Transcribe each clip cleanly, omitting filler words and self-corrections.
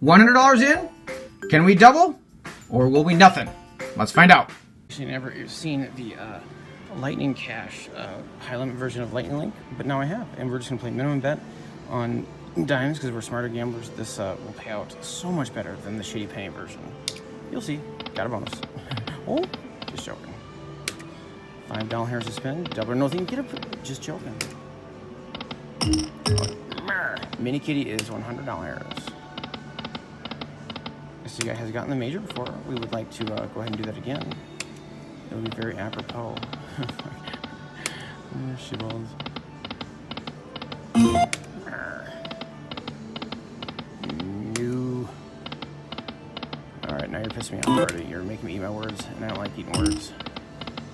$100 in? Can we double? Or will we nothing? Let's find out. Actually, never seen the Lightning Cash high limit version of Lightning Link, but now I have, and we're just gonna play minimum bet on diamonds because we're smarter gamblers. This will pay out so much better than the shitty penny version. You'll see. Got a bonus. Oh, just joking. $5 hairs to spend. Double or nothing. Get a. Just joking. Mini Kitty is $100. This guy has gotten the major before. We would like to go ahead and do that again. It would be very apropos. Shitballs. New. Alright, now you're pissing me off already. You're making me eat my words, and I don't like eating words.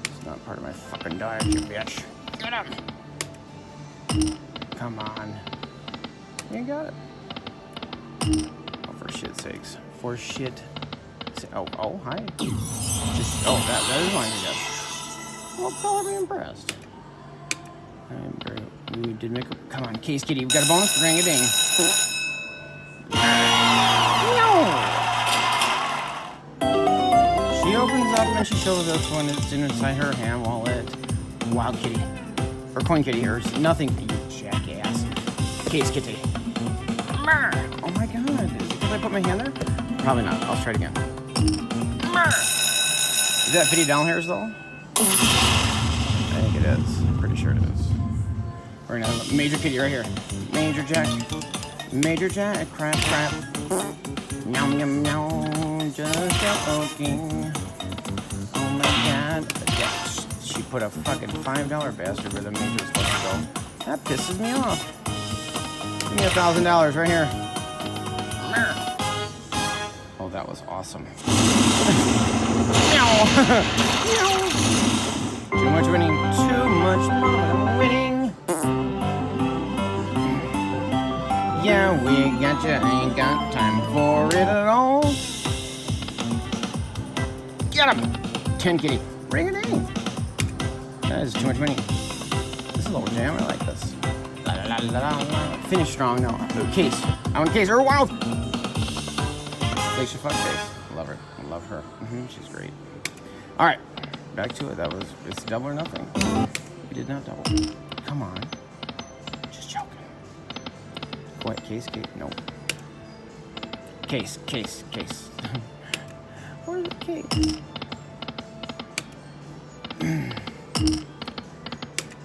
It's not part of my fucking diet, you bitch. Get up! Come on. You got it. Oh, for shit's sakes. For shit. Oh, hi. Just, that is mine, I guess. Well, probably impressed. I'm very, we did make a, come on, Case Kitty, we got a bonus, ring-a-ding. No! She opens up and she shows us when it's inside her hand wallet. Wild Kitty. Or Coin Kitty, or nothing, you jackass. Case Kitty. Oh my god, is it because I put my hand there? Probably not, I'll try it again. Is that $50 hairs though? I think it is. I'm pretty sure it is. We're gonna have a Major Kitty right here. Major Jack. Major Jack. Crap, crap. Meow, meow, meow. Just joking. Oh my god. Yeah, she put a fucking $5 bastard where the major was supposed to go. That pisses me off. Give me $1,000 right here. Oh, that was awesome. Too much winning. Too much winning. Yeah, we got you. Ain't got time for it at all. Get him. 10 Kitty. Ring a ding. That is too much winning. This is a little jam. I like this. La, la, la, la, la. Finish strong now. Case. I want Case. Or Wild. Face your fuck face. Love her. I love her. She's great. All right, back to it. It's double or nothing. We did not double. Come on. Just joking. What? Case? No. Case. Where's the case?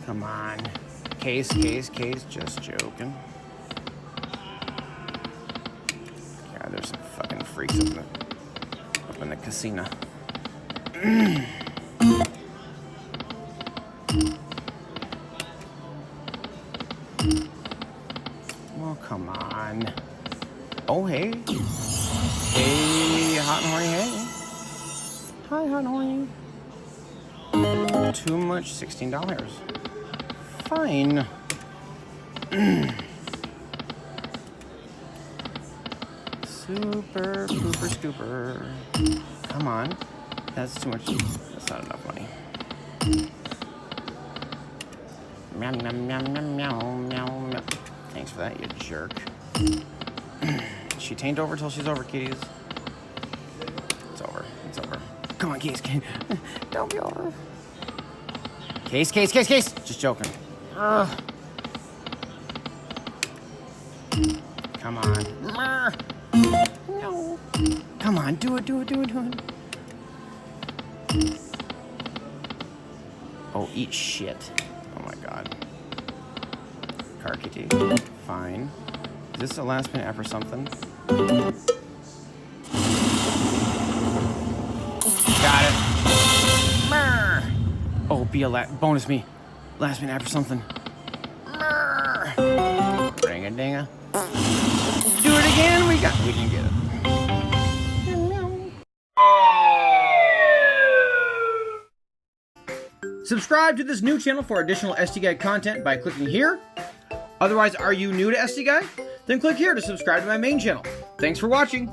Come on. Case. Just joking. God, there's some fucking freaks up in the casino. Well, come on. Oh, hey. Hey, hot and horny, hey. Hi, hot and horny. Too much, $16. Fine. Super, pooper, scooper. Come on. That's too much. That's not enough money. Meow, meow, meow, meow, meow, meow. Thanks for that, you jerk. She tain't over till she's over, kitties. It's over. Come on, Case. Don't be over. Case. Just joking. Ugh. Come on. No. Come on, do it. Oh, eat shit. Oh my god. Car Kitty. Fine. Is this the last minute after something? Got it. Oh, be a bonus me. Last minute after something. Ring-a-dinga. Do it again. We didn't get it. Subscribe to this new channel for additional SD Guy content by clicking here. Otherwise, are you new to SD Guy? Then click here to subscribe to my main channel. Thanks for watching.